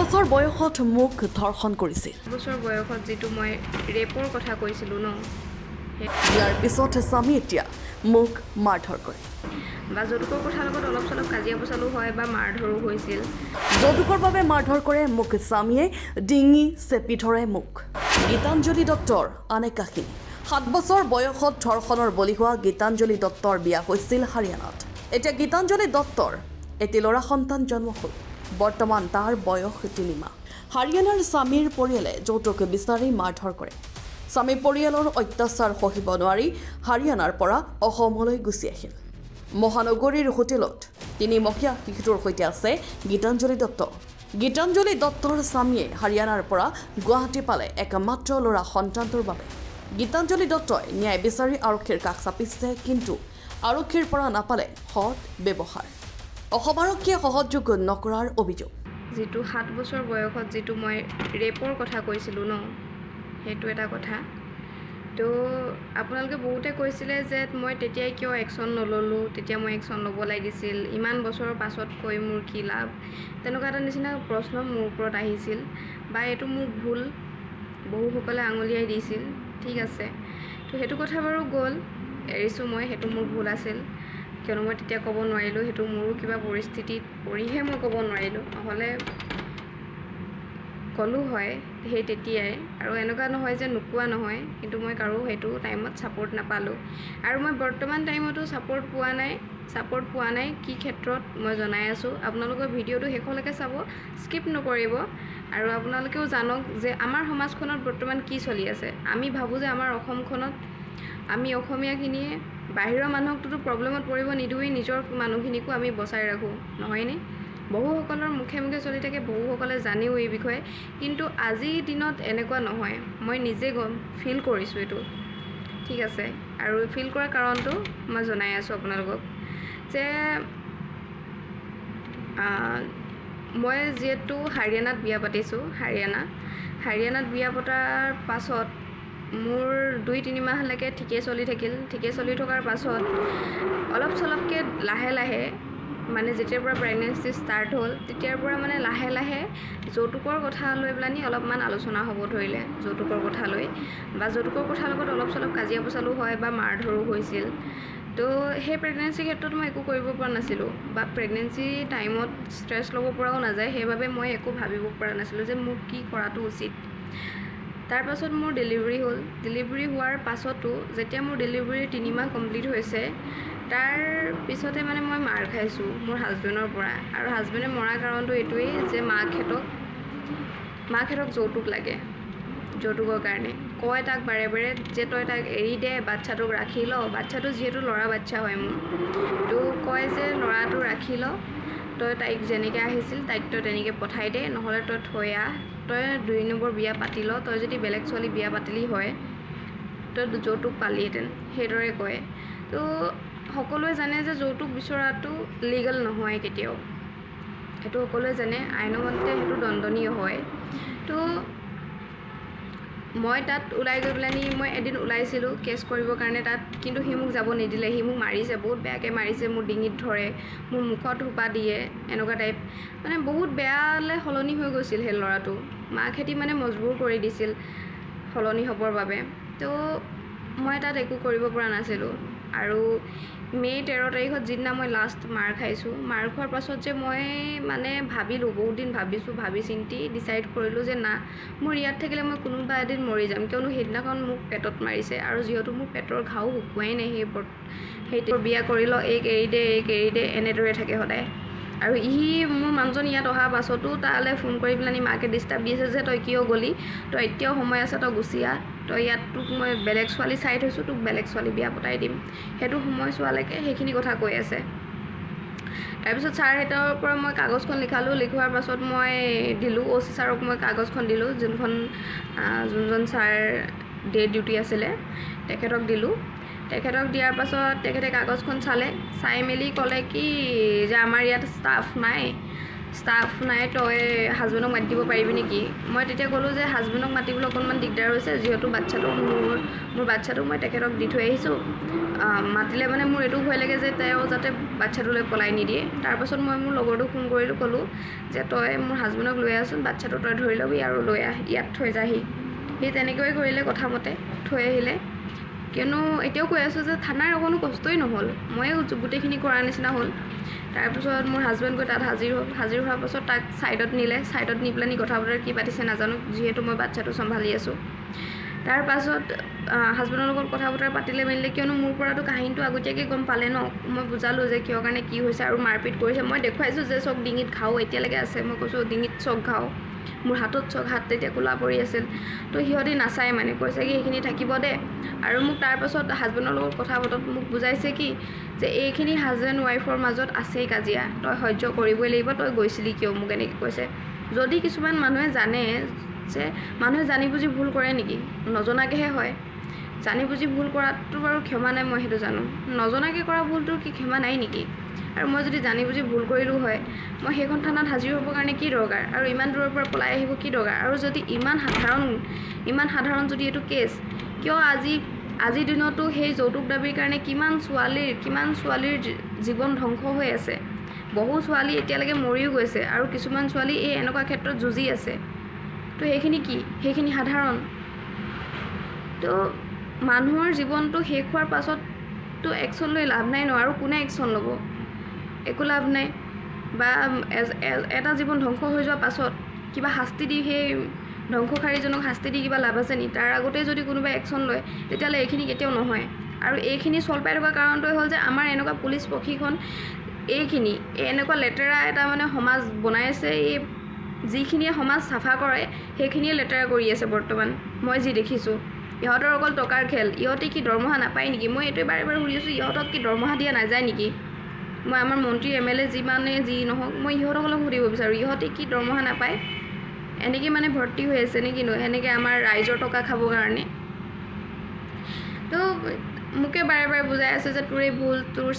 বছৰ বয়সত মোক ধৰ্ষণ কৰিছিল। বছৰ বয়সত যেটো মই ৰেপৰ কথা কৈছিলোঁ ন, ইয়াৰ পিছত স্বামী এতিয়া মোক মাৰধৰ কৰে। বা যৌতুকৰ কথাৰ লগত অলপ চলপ কাজিয়া পচালো হয় বা মাৰধৰো হৈছিল। যৌতুকৰ বাবে মাৰধৰ কৰে মোক স্বামীয়ে, ডিঙি চেপি ধৰে মোক। গীতাঞ্জলি দত্তৰ আন এক কাহিনী। 7 বছৰ বয়সত ধৰ্ষণৰ বলি হোৱা গীতাঞ্জলি দত্তৰ বিয়া হৈছিল হাৰিয়ানাত। এতিয়া গীতাঞ্জলি দত্তৰ এটি ল'ৰা সন্তান জন্ম হ'ল। বৰ্তমান তাৰ বয়স 3 মাহ। হাৰিয়ানাৰ স্বামীৰ পৰিয়ালে যৌতুক বিচাৰি মাৰধৰ কৰে। স্বামী পৰিয়ালৰ অত্যাচাৰ সহিব নোৱাৰি হাৰিয়ানাৰ পৰা অসমলৈ গুচি আহিল। মহানগৰীৰ হোটেলত 3 মহীয়া শিশুটোৰ সৈতে আছে গীতাঞ্জলি দত্ত। গীতাঞ্জলি দত্তৰ স্বামীয়ে হাৰিয়ানাৰ পৰা গুৱাহাটী পালে একমাত্ৰ ল'ৰা সন্তানটোৰ বাবে। গীতাঞ্জলি দত্তই ন্যায় বিচাৰি আৰক্ষীৰ কাষ চাপিছে, কিন্তু আৰক্ষীৰ পৰা নাপালে সৎ ব্যৱহাৰ। অসম আৰক্ষীয়ে সহযোগ নকৰাৰ অভিযোগ। যেটো 7 বছৰ বয়সত যেটো মই ৰেপৰ কথা কৈছিলোঁ ন, সেইটো এটা কথা। তো আপোনালোকে বহুতে কৈছিলে যে মই তেতিয়াই কিয় একশ্যন নল'লোঁ, তেতিয়া মই একশ্যন ল'ব লাগিছিল, ইমান বছৰৰ পাছত কৈ মোৰ কি লাভ, তেনেকুৱা এটা নিচিনা প্ৰশ্ন মোৰ ওপৰত আহিছিল। বা এইটো মোৰ ভুল বহুসকলে আঙুলিয়াই দিছিল। ঠিক আছে, তো সেইটো কথা বাৰু গ'ল, এৰিছোঁ মই, সেইটো মোৰ ভুল আছিল। কিয়নো মই তেতিয়া ক'ব নোৱাৰিলোঁ, সেইটো মোৰো কিবা পৰিস্থিতিত পৰিহে মই ক'ব নোৱাৰিলোঁ, নহ'লে ক'লোঁ হয় সেই তেতিয়াই। আৰু এনেকুৱা নহয় যে নোকোৱা নহয়, কিন্তু মই কাৰো সেইটো টাইমত ছাপোৰ্ট নাপালোঁ। আৰু মই বৰ্তমান টাইমতো ছাপোৰ্ট পোৱা নাই কি ক্ষেত্ৰত মই জনাই আছোঁ। আপোনালোকৰ ভিডিঅ'টো শেষলৈকে চাব, স্কিপ নকৰিব। আৰু আপোনালোকেও জানক যে আমাৰ সমাজখনত বৰ্তমান কি চলি আছে। আমি ভাবোঁ যে আমাৰ অসমখনত আমি অসমীয়াখিনিয়ে বাহিৰৰ মানুহকটোতো প্ৰব্লেমত পৰিব নিদিওঁৱেই, নিজৰ মানুহখিনিকো আমি বচাই ৰাখোঁ, নহয়নে? বহুসকলৰ মুখে মুখে চলি থাকে, বহুসকলে জানেও এই বিষয়ে, কিন্তু আজিৰ দিনত এনেকুৱা নহয়। মই নিজে ফিল কৰিছোঁ এইটো, ঠিক আছে। আৰু ফিল কৰাৰ কাৰণটো মই জনাই আছোঁ আপোনালোকক যে মই যিহেতু হাৰিয়ানাত বিয়া পাতিছোঁ। হাৰিয়ানাত বিয়া পতাৰ পাছত মোৰ 2-3 মাহলৈকে ঠিকেই চলি থাকিল। ঠিকেই চলি থকাৰ পাছত অলপ চলপকৈ লাহে লাহে, মানে যেতিয়াৰ পৰা প্ৰেগনেঞ্চি ষ্টাৰ্ট হ'ল তেতিয়াৰ পৰা মানে লাহে লাহে যৌতুকৰ কথা লৈ পেলানি অলপমান আলোচনা হ'ব ধৰিলে। যৌতুকৰ কথা লৈ বা যৌতুকৰ কথাৰ লগত অলপ চলপ কাজিয়া পচালো হয় বা মাৰধৰো হৈছিল। তো সেই প্ৰেগনেঞ্চিৰ ক্ষেত্ৰত মই একো কৰিব পৰা নাছিলোঁ, বা প্ৰেগনেঞ্চি টাইমত ষ্ট্ৰেছ ল'ব পৰাও নাযায়, সেইবাবে মই একো ভাবিব পৰা নাছিলোঁ যে মোৰ কি কৰাটো উচিত। তাৰপাছত মোৰ ডেলিভাৰী হ'ল। ডেলিভাৰী হোৱাৰ পাছতো যেতিয়া মোৰ ডেলিভাৰী 3 মাহ কমপ্লিট হৈছে, তাৰ পিছতে মানে মই মাৰ খাইছোঁ মোৰ হাজবেণ্ডৰ পৰা। আৰু হাজবেণ্ডে মৰাৰ কাৰণটো এইটোৱেই যে মাকহঁতক যৌতুক লাগে। যৌতুকৰ কাৰণে কয় তাক বাৰে বাৰে যে তই তাক এৰি দে, বাচ্ছাটোক ৰাখি ল। বাচ্ছাটো যিহেতু ল'ৰা বাচ্ছা হয় মোৰ, তো কয় যে ল'ৰাটো ৰাখি ল, তই তাইক যেনেকৈ আহিছিল তাইক তই তেনেকৈ পঠাই দে, নহ'লে তই থৈ আহ, তই 2 নম্বৰ বিয়া পাতি ল, তই যদি বেলেগ ছোৱালী বিয়া পাতিলি হয় তই যৌতুক পালিহেঁতেন, সেইদৰে কয়। তো সকলোৱে জানে যে যৌতুক বিচৰাটো লিগেল নহয় কেতিয়াও, সেইটো সকলোৱে জানে, আইনমতে সেইটো দণ্ডনীয় হয়। তো মই তাত ওলাই গৈ পেলানি মই এদিন ওলাইছিলোঁ কেছ কৰিবৰ কাৰণে তাত, কিন্তু সি মোক যাব নিদিলে। সি মোক মাৰিছে, বহুত বেয়াকৈ মাৰিছে, মোৰ ডিঙিত ধৰে, মোৰ মুখত সোপা দিয়ে, এনেকুৱা টাইপ। মানে বহুত বেয়ালৈ সলনি হৈ গৈছিল সেই ল'ৰাটো। মাকহঁতে মানে মজবুৰ কৰি দিছিল সলনি হ'বৰ বাবে। তো মই তাত একো কৰিব পৰা নাছিলোঁ। আৰু মে' 13 তাৰিখত যিদিনা মই লাষ্ট মাৰ খাইছোঁ, মাৰ খোৱাৰ পাছত যে মই মানে ভাবিলোঁ, বহুত দিন ভাবি চিন্তি ডিচাইড কৰিলোঁ যে না, মোৰ ইয়াত থাকিলে মই কোনোবা এদিন মৰি যাম। কিয়নো সেইদিনাখন মোক পেটত মাৰিছে, আৰু যিহেতু মোৰ পেটৰ ঘাও শুকুৱাই নাই, সেইটো বিয়া কৰি ল, এইক এৰি দে, এনেদৰে থাকে সদায়। আৰু মোৰ মানুহজন ইয়াত অহাৰ পাছতো তালৈ ফোন কৰি পেলানি মাকে ডিষ্টাৰ্ব দি আছে যে তই কিয় গ'লি, তই এতিয়াও সময় আছে, তই গুচি আহ, তই ইয়াত তোক মই বেলেগ ছোৱালী চাই থৈছোঁ, তোক বেলেগ ছোৱালী বিয়া পতাই দিম, সেইটো সময় চোৱালৈকে সেইখিনি কথা কৈ আছে। তাৰপিছত ছাৰহঁতৰ পৰা মই কাগজখন লিখালোঁ। লিখোৱাৰ পাছত মই দিলোঁ, OC ছাৰক মই কাগজখন দিলোঁ, যোনজন ছাৰ ডে ডিউটি আছিলে তেখেতক দিলোঁ। তেখেতক দিয়াৰ পাছত তেখেতে কাগজখন চাই মেলি ক'লে কি যে আমাৰ ইয়াত ষ্টাফ নাই, ষ্টাফ নাই, তই হাজবেণ্ডক মাতি দিব পাৰিবি নেকি? মই তেতিয়া ক'লোঁ যে হাজবেণ্ডক মাতিবলৈ অকণমান দিগদাৰ হৈছে, যিহেতু বাচ্ছাটো মোৰ বাচ্ছাটো মই তেখেতক দি থৈ আহিছোঁ। মাতিলে মানে মোৰ এইটো ভয় লাগে যে তেওঁ যাতে বাচ্ছাটোলৈ পলাই নিদিয়ে। তাৰপাছত মই মোৰ লগৰটোক ফোন কৰিলোঁ, ক'লোঁ যে তই মোৰ হাজবেণ্ডক লৈ আহচোন, বাচ্ছাটো তই ধৰি ল'বি আৰু লৈ আহ, ইয়াত থৈ যাহি। সি তেনেকৈ কৰিলে, কথামতে থৈ আহিলে। কিয়নো এতিয়াও কৈ আছোঁ যে থানাৰ অকণো কষ্টই নহ'ল, ময়ে গোটেইখিনি কৰাৰ নিচিনা হ'ল। তাৰপিছত মোৰ হাজবেণ্ড গৈ তাত হাজিৰ হোৱাৰ পাছত তাক ছাইডত নি পেলাই কথা বতৰা কি পাতিছে নাজানো, যিহেতু মই বাচ্ছাটো চম্ভালি আছোঁ। তাৰ পাছত হাজবেণ্ডৰ লগত কথা বতৰা পাতিলে মেলিলে, কিয়নো মোৰ পৰাতো কাহিনীটো আগতীয়াকৈ গম পালে ন। মই বুজালোঁ যে কিয় কাৰণে কি হৈছে আৰু মাৰপিট কৰিছে। মই দেখুৱাইছোঁ যে চক ডিঙিত ঘাও এতিয়ালৈকে আছে, মই কৈছোঁ ডিঙিত চক ঘাও, মোৰ হাতত চক, হাত তেতিয়া ক'লা পৰি আছিল। তো সিহঁতি নাচায় মানে, কৈছে কি সেইখিনি থাকিব দে। আৰু মোক তাৰপাছত হাজবেণ্ডৰ লগত কথা পতাত মোক বুজাইছে কি যে এইখিনি হাজবেণ্ড ৱাইফৰ মাজত আছেই কাজিয়া, তই সহ্য কৰিবই লাগিব, তই গৈছিলি কিয়, মোক এনেকৈ কৈছে। যদি কিছুমান মানুহে জানে যে মানুহে জানি বুজি ভুল কৰে নেকি, নজনাকৈহে হয়। জানি বুজি ভুল কৰাটো বাৰু ক্ষমা নাই, মই সেইটো জানো। নজনাকৈ কৰা ভুলটোৰ কি ক্ষমা নাই নেকি? আৰু মই যদি জানি বুজি ভুল কৰিলোঁ হয়, মই সেইখন থানাত হাজিৰ হ'বৰ কাৰণে কি দৰকাৰ, আৰু ইমান দূৰৰ পৰা পলাই আহিব কি দৰকাৰ? আৰু যদি ইমান সাধাৰণ যদি এইটো কেছ, কিয় আজিৰ দিনতো সেই যৌতুক দাবীৰ কাৰণে কিমান ছোৱালীৰ জীৱন ধ্বংস হৈ আছে। বহু ছোৱালী এতিয়ালৈকে মৰিও গৈছে, আৰু কিছুমান ছোৱালী এই এনেকুৱা ক্ষেত্ৰত যুঁজি আছে। তো সেইখিনি সাধাৰণ। তো মানুহৰ জীৱনটো শেষ হোৱাৰ পাছততো একশ্যন লৈ লাভ নাই ন, আৰু কোনে একশ্যন ল'ব? একো লাভ নাই। বা এটা জীৱন ধ্বংস হৈ যোৱাৰ পাছত কিবা শাস্তি দি সেই ধ্বংসকাৰীজনক শাস্তি দি কিবা লাভ আছে নি? তাৰ আগতে যদি কোনোবাই একশ্যন লয়, তেতিয়াহ'লে এইখিনি কেতিয়াও নহয়। আৰু এইখিনি চল পাই থকা কাৰণটোৱে হ'ল যে আমাৰ এনেকুৱা পুলিচ প্ৰশিক্ষণ, এনেকুৱা লেতেৰা এটা মানে সমাজ বনাই আছে। এই যিখিনিয়ে সমাজ চাফা কৰে সেইখিনিয়ে লেতেৰা কৰি আছে বৰ্তমান, মই যি দেখিছোঁ। ইহঁতৰ অকল টকাৰ খেল। ইহঁতে কি দৰমহা নাপায় নেকি? মই এইটোৱে বাৰে বাৰে সুধি আছোঁ, ইহঁতক কি দৰমহা দিয়া নাযায় নেকি? মই আমাৰ মন্ত্ৰী MLA যি নহওক, মই ইহঁতক অলপ সুধিব বিচাৰোঁ, ইহঁতে কি দৰমহা নাপায়? এনেকৈ মানে ভৰ্তি হৈ আছে নে কিনো, এনেকৈ আমাৰ ৰাইজৰ টকা খাবৰ কাৰণে? তো মোকে বাৰে বাৰে বুজাই আছে যে তোৰেই ভুল, তোৰ